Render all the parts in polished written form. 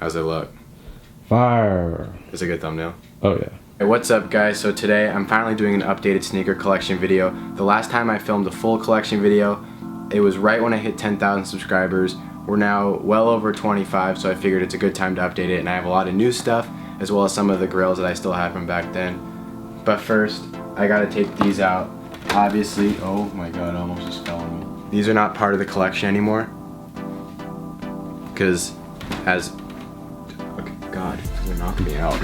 How's it look? Fire. It's a good thumbnail. Oh yeah. Hey, what's up guys? So today I'm finally doing an updated sneaker collection video. The last time I filmed a full collection video, it was right when I hit 10,000 subscribers. We're now well over 25, so I figured it's a good time to update it, and I have a lot of new stuff as well as some of the grills that I still have from back then. But first, I gotta take these out. Obviously, oh my god, I almost just fell on me. These are not part of the collection anymore. Because God, you're knocking me out.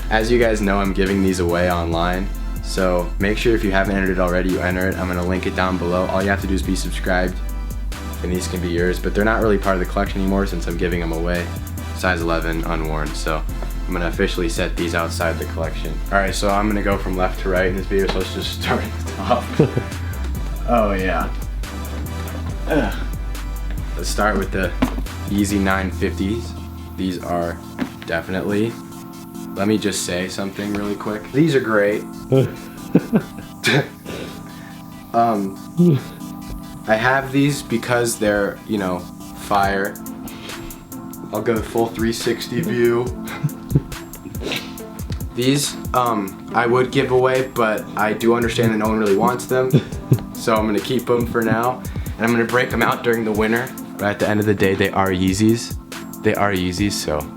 As you guys know, I'm giving these away online. So make sure if you haven't entered it already, you enter it. I'm gonna link it down below. All you have to do is be subscribed and these can be yours, but they're not really part of the collection anymore since I'm giving them away. Size 11, unworn. So I'm gonna officially set these outside the collection. All right, so I'm gonna go from left to right in this video, so let's just start at the top. Oh yeah. Let's start with the Easy 950s. These are definitely, let me just say something really quick. These are great. I have these because they're, you know, fire. I'll go full 360 view. These, I would give away, but I do understand that no one really wants them. So I'm gonna keep them for now. And I'm gonna break them out during the winter. But at the end of the day, they are Yeezys. They are Yeezys, so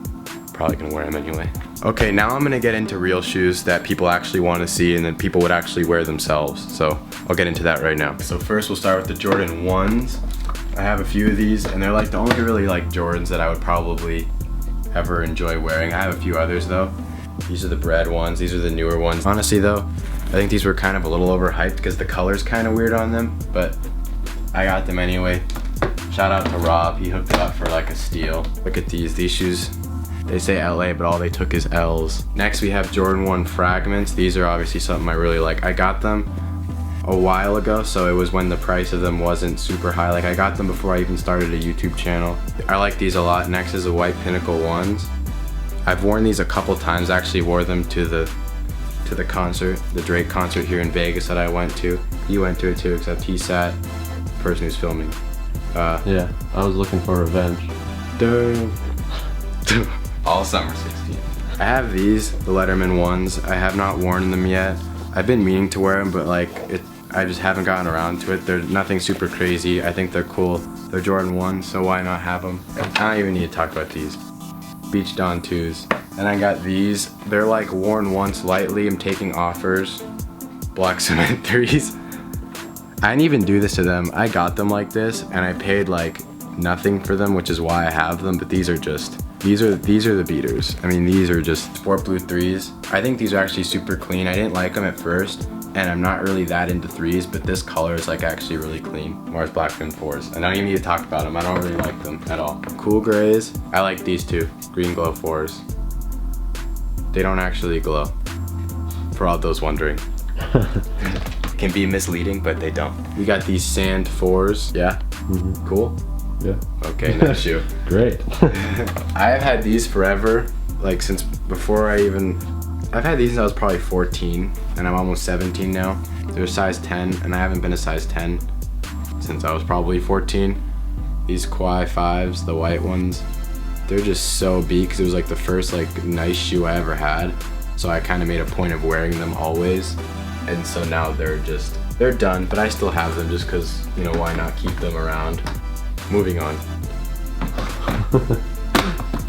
probably gonna wear them anyway. Okay, now I'm gonna get into real shoes that people actually want to see and then people would actually wear themselves. So I'll get into that right now. So first we'll start with the Jordan 1s. I have a few of these and they're like the only really like Jordans that I would probably ever enjoy wearing. I have a few others though. These are the bread ones, these are the newer ones. Honestly though, I think these were kind of a little overhyped because the color's kind of weird on them, but I got them anyway. Shout out to Rob, he hooked it up for like a steal. Look at these shoes. They say LA, but all they took is L's. Next we have Jordan 1 Fragments. These are obviously something I really like. I got them a while ago, so it was when the price of them wasn't super high. Like I got them before I even started a YouTube channel. I like these a lot. Next is the White Pinnacle 1s. I've worn these a couple times. I actually wore them to the concert, the Drake concert here in Vegas that I went to. You went to it too, except he sat, the person who's filming. Yeah, I was looking for revenge. Damn. All summer 16. I have these, the Letterman 1s. I have not worn them yet. I've been meaning to wear them, but like I just haven't gotten around to it. They're nothing super crazy. I think they're cool. They're Jordan 1s, so why not have them? I don't even need to talk about these. Beach Dawn 2s. And I got these. They're like worn once lightly. I'm taking offers. Black Cement 3s. I didn't even do this to them. I got them like this and I paid like nothing for them, which is why I have them, but these are the beaters. I mean, these are just Sport Blue 3s. I think these are actually super clean. I didn't like them at first and I'm not really that into 3s, but this color is like actually really clean. Whereas Blackfin 4s. I don't even need to talk about them. I don't really like them at all. Cool grays. I like these two. Green Glow 4s. They don't actually glow. For all those wondering. Can be misleading, but they don't. We got these Sand 4s. Yeah? Mm-hmm. Cool? Yeah. Okay, next shoe. Great. I have had these forever, like since before I've had these since I was probably 14, and I'm almost 17 now. They're size 10, and I haven't been a size 10 since I was probably 14. These Kawhi 5s, the white ones, they're just so beat because it was like the first like nice shoe I ever had. So I kind of made a point of wearing them always. And so now they're done, but I still have them just because, you know, why not keep them around? Moving on.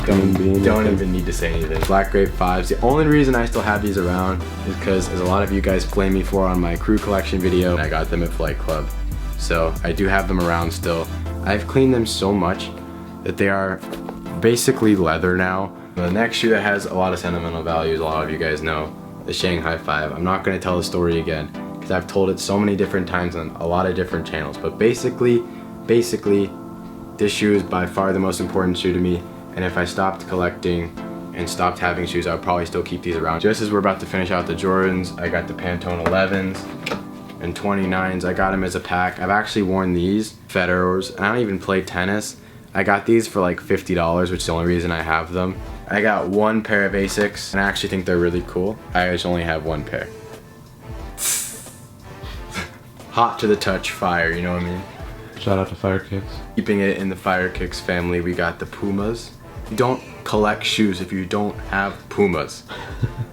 Don't even need to say anything. Black Grape 5s. The only reason I still have these around is because, as a lot of you guys blame me for on my crew collection video, I got them at Flight Club. So I do have them around still. I've cleaned them so much that they are basically leather now. The next shoe that has a lot of sentimental values, a lot of you guys know, the Shanghai 5. I'm not going to tell the story again because I've told it so many different times on a lot of different channels. But basically, this shoe is by far the most important shoe to me. And if I stopped collecting and stopped having shoes, I would probably still keep these around. Just as we're about to finish out the Jordans, I got the Pantone 11s and 29s. I got them as a pack. I've actually worn these Federers, and I don't even play tennis. I got these for like $50, which is the only reason I have them. I got one pair of Asics, and I actually think they're really cool. I just only have one pair. Hot to the touch, fire, you know what I mean? Shout out to Fire Kicks. Keeping it in the Fire Kicks family, we got the Pumas. You don't collect shoes if you don't have Pumas.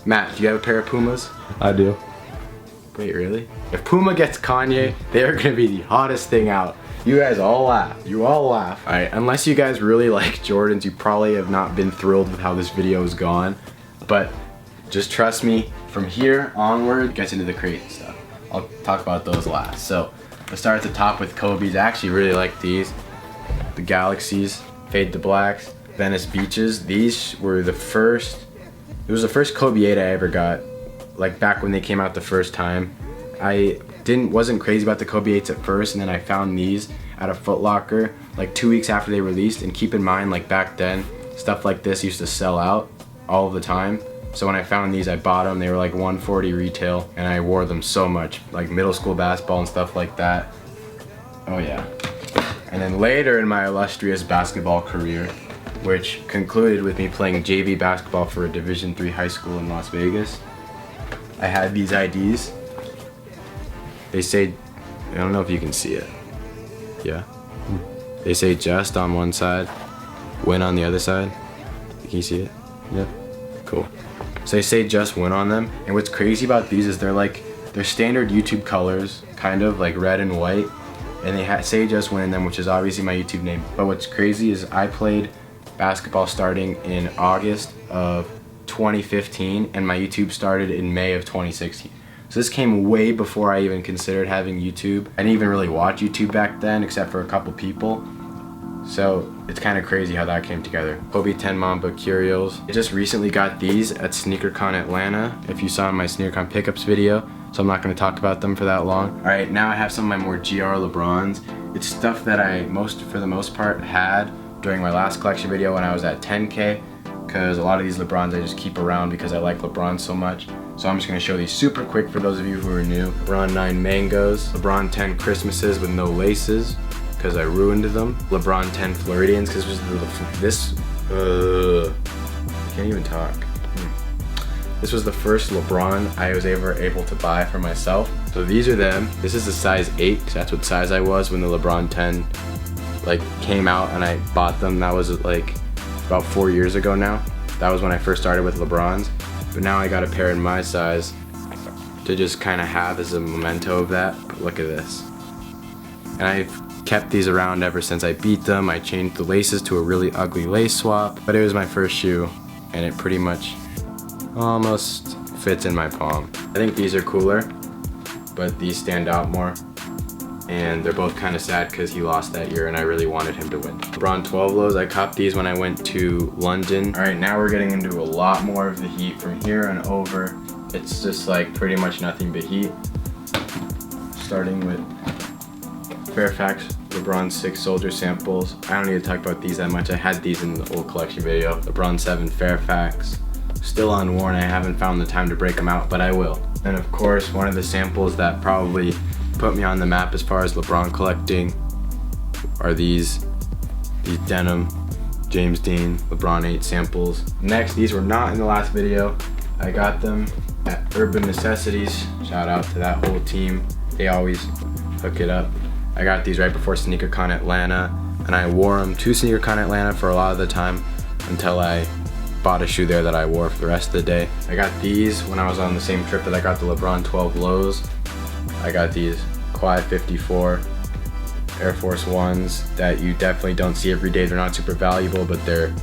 Matt, do you have a pair of Pumas? I do. Wait, really? If Puma gets Kanye, they are gonna be the hottest thing out. You guys all laugh. You all laugh. Alright, unless you guys really like Jordans, you probably have not been thrilled with how this video has gone. But just trust me, from here onward, it gets into the crazy stuff. I'll talk about those last. So, let's start at the top with Kobe's. I actually really like these. The Galaxies, Fade to Blacks, Venice Beaches. These were the first, it was the first Kobe 8 I ever got. Like back when they came out the first time. I wasn't crazy about the Kobe 8s at first, and then I found these at a Foot Locker like 2 weeks after they released. And keep in mind, like back then, stuff like this used to sell out all the time. So when I found these, I bought them. They were like $140 retail, and I wore them so much, like middle school basketball and stuff like that. Oh yeah. And then later in my illustrious basketball career, which concluded with me playing JV basketball for a Division III high school in Las Vegas, I had these IDs. They say, I don't know if you can see it. Yeah. They say Just on one side, Wynn on the other side. Can you see it? Yeah. Cool. So they say Just Wynn on them. And what's crazy about these is they're standard YouTube colors, kind of like red and white. And they say Just Wynn in them, which is obviously my YouTube name. But what's crazy is I played basketball starting in August of 2015, and my YouTube started in May of 2016. So this came way before I even considered having YouTube. I didn't even really watch YouTube back then, except for a couple people. So it's kind of crazy how that came together. Kobe 10 Mamba Curios. I just recently got these at SneakerCon Atlanta, if you saw in my SneakerCon pickups video, so I'm not going to talk about them for that long. Alright, now I have some of my more GR LeBrons. It's stuff that I, for the most part, had during my last collection video when I was at 10K, because a lot of these LeBrons I just keep around because I like LeBron so much. So I'm just going to show these super quick for those of you who are new. LeBron 9 Mangoes, LeBron 10 Christmases with no laces, because I ruined them. LeBron 10 Floridians, because I can't even talk. This was the first LeBron I was ever able to buy for myself. So these are them. This is the size 8, because that's what size I was when the LeBron 10 like came out and I bought them. That was like about 4 years ago now. That was when I first started with LeBrons. But now I got a pair in my size to just kind of have as a memento of that. But look at this. And I've kept these around ever since I beat them. I changed the laces to a really ugly lace swap, but it was my first shoe and it pretty much almost fits in my palm. I think these are cooler, but these stand out more. And they're both kind of sad because he lost that year and I really wanted him to win. LeBron 12 lows, I copped these when I went to London. All right, now we're getting into a lot more of the heat. From here and over, it's just like pretty much nothing but heat. Starting with Fairfax LeBron 6 Soldier samples. I don't need to talk about these that much. I had these in the old collection video. LeBron 7 Fairfax. Still unworn, I haven't found the time to break them out, but I will. And of course, one of the samples that probably put me on the map as far as LeBron collecting are these denim James Dean LeBron 8 samples. Next, these were not in the last video. I got them at Urban Necessities. Shout out to that whole team. They always hook it up. I got these right before SneakerCon Atlanta, and I wore them to SneakerCon Atlanta for a lot of the time until I bought a shoe there that I wore for the rest of the day. I got these when I was on the same trip that I got the LeBron 12 lows. I got these Quad 54 Air Force Ones that you definitely don't see every day. They're not super valuable, but they're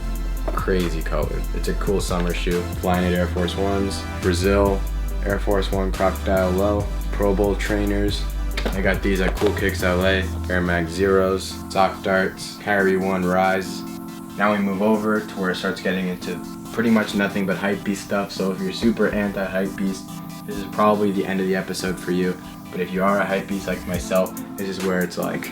crazy colored. It's a cool summer shoe. Flyknit Air Force Ones, Brazil Air Force One Crocodile Low, Pro Bowl trainers. I got these at Cool Kicks LA, Air Mag Zeros, Sock Darts, Kyrie 1 Rise. Now we move over to where it starts getting into pretty much nothing but Hypebeast stuff. So if you're super anti-Hypebeast, this is probably the end of the episode for you. But if you are a Hypebeast like myself, this is where it's like,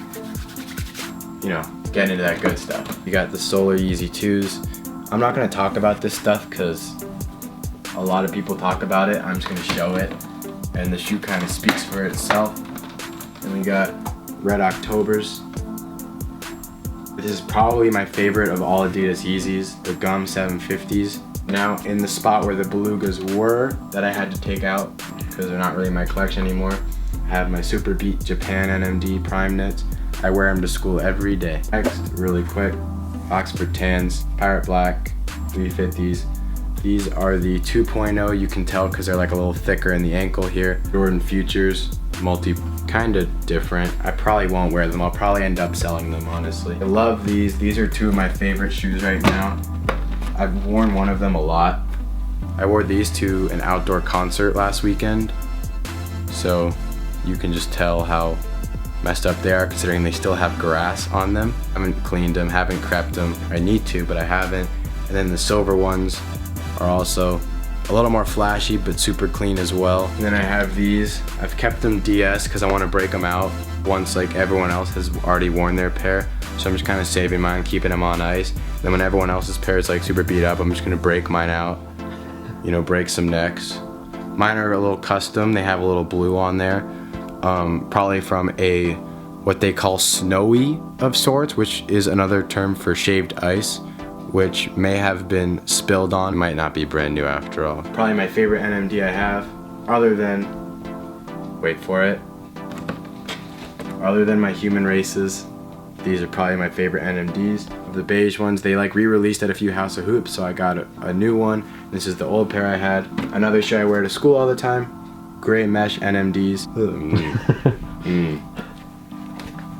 you know, getting into that good stuff. You got the Solar Yeezy 2s. I'm not gonna talk about this stuff because a lot of people talk about it. I'm just gonna show it. And the shoe kind of speaks for itself. And we got Red Octobers. This is probably my favorite of all Adidas Yeezys, the Gum 750s. Now, in the spot where the Belugas were, that I had to take out because they're not really in my collection anymore, I have my Super Beat Japan NMD Prime Knits. I wear them to school every day. Next, really quick, Oxford Tans, Pirate Black, 350s. These are the 2.0, you can tell because they're like a little thicker in the ankle here. Jordan Futures, kind of different. I probably won't wear them. I'll probably end up selling them, honestly. I love these. These are two of my favorite shoes right now. I've worn one of them a lot. I wore these to an outdoor concert last weekend. So you can just tell how messed up they are considering they still have grass on them. I haven't cleaned them, haven't prepped them. I need to, but I haven't. And then the silver ones are also a little more flashy, but super clean as well. And then I have these. I've kept them DS because I want to break them out once like everyone else has already worn their pair. So I'm just kind of saving mine, keeping them on ice. Then when everyone else's pair is like super beat up, I'm just gonna break mine out. You know, break some necks. Mine are a little custom. They have a little blue on there. Probably from a what they call snowy of sorts, which is another term for shaved ice, which may have been spilled on. It might not be brand new after all. Probably my favorite NMD I have, other than, wait for it, other than my human races. These are probably my favorite NMDs. Of the beige ones, they like re-released at a few House of Hoops, so I got a new one. This is the old pair I had. Another shoe I wear to school all the time. Gray mesh NMDs.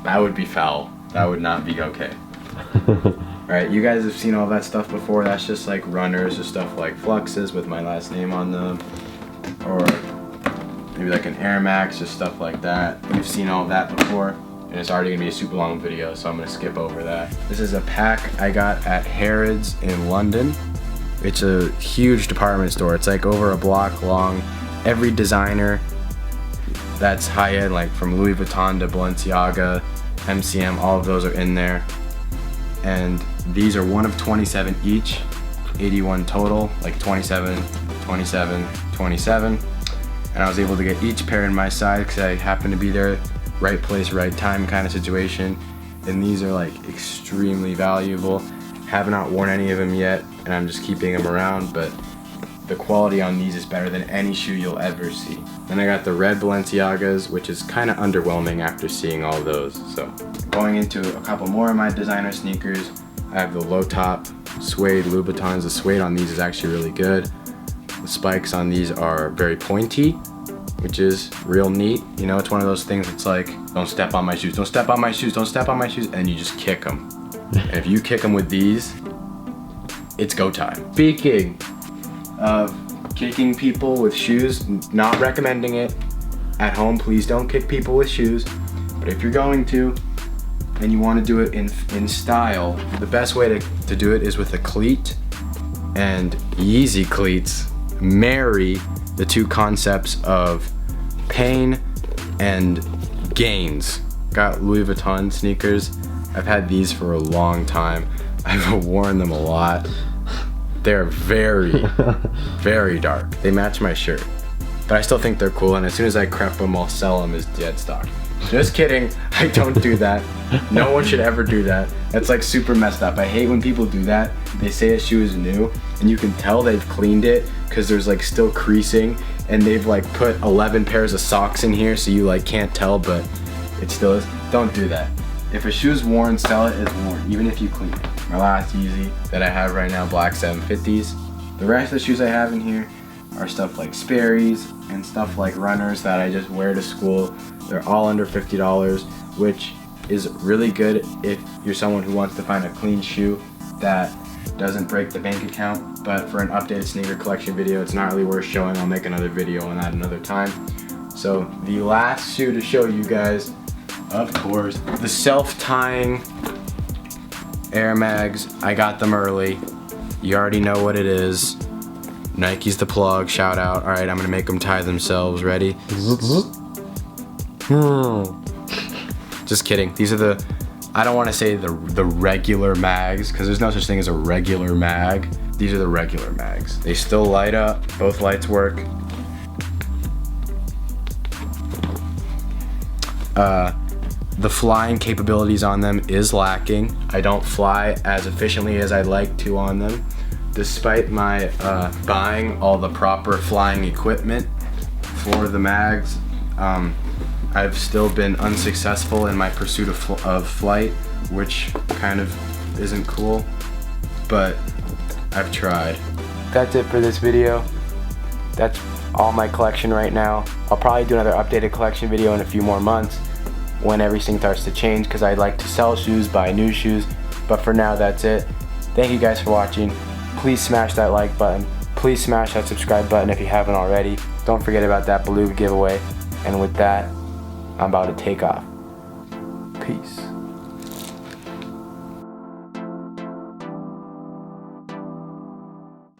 That would be foul. That would not be okay. Alright, you guys have seen all that stuff before. That's just like runners or stuff like Fluxes with my last name on them. Or maybe like an Air Max, just stuff like that. You've seen all that before. And it's already gonna be a super long video, so I'm gonna skip over that. This is a pack I got at Harrods in London. It's a huge department store. It's like over a block long. Every designer that's high-end, like from Louis Vuitton to Balenciaga, MCM, all of those are in there. And these are one of 27 each, 81 total, like 27, 27, 27. And I was able to get each pair in my size because I happened to be there, right place, right time kind of situation. And these are like extremely valuable. Have not worn any of them yet, and I'm just keeping them around, but the quality on these is better than any shoe you'll ever see. Then I got the red Balenciagas, which is kind of underwhelming after seeing all those. So going into a couple more of my designer sneakers, I have the low top suede Louboutins. The suede on these is actually really good. The spikes on these are very pointy, which is real neat. You know, it's one of those things that's like, don't step on my shoes, don't step on my shoes, don't step on my shoes, and you just kick them. And if you kick them with these, it's go time. Speaking of kicking people with shoes, not recommending it at home. Please don't kick people with shoes. But if you're going to, and you want to do it in style, the best way to do it is with a cleat. And Yeezy cleats marry the two concepts of pain and gains. Got Louis Vuitton sneakers. I've had these for a long time. I've worn them a lot. They're very, very dark. They match my shirt. But I still think they're cool, and as soon as I crep them, I'll sell them as dead stock. Just kidding, I don't do that. No one should ever do that. That's like super messed up. I hate when people do that. They say a shoe is new, and you can tell they've cleaned it because there's like still creasing, and they've like put 11 pairs of socks in here so you like can't tell, but it still is. Don't do that. If a shoe's worn, sell it as worn, even if you clean it. My last Yeezy that I have right now, black 750s. The rest of the shoes I have in here are stuff like Sperry's and stuff like runners that I just wear to school. They're all under $50, which is really good if you're someone who wants to find a clean shoe that doesn't break the bank account. But for an updated sneaker collection video, it's not really worth showing. I'll make another video on that another time. So the last shoe to show you guys, of course, the self-tying Air Mags. I got them early. You already know what it is. Nike's the plug, shout out. All right, I'm gonna make them tie themselves. Ready? Just kidding. These are the, I don't wanna say the regular mags, because there's no such thing as a regular mag. These are the regular mags. They still light up, both lights work. The flying capabilities on them is lacking. I don't fly as efficiently as I'd like to on them. Despite my buying all the proper flying equipment for the mags, I've still been unsuccessful in my pursuit of flight, which kind of isn't cool, but I've tried. That's it for this video. That's all my collection right now. I'll probably do another updated collection video in a few more months when everything starts to change, because I'd like to sell shoes, buy new shoes, but for now that's it. Thank you guys for watching. Please smash that like button. Please smash that subscribe button if you haven't already. Don't forget about that beluga giveaway. And with that, I'm about to take off. Peace.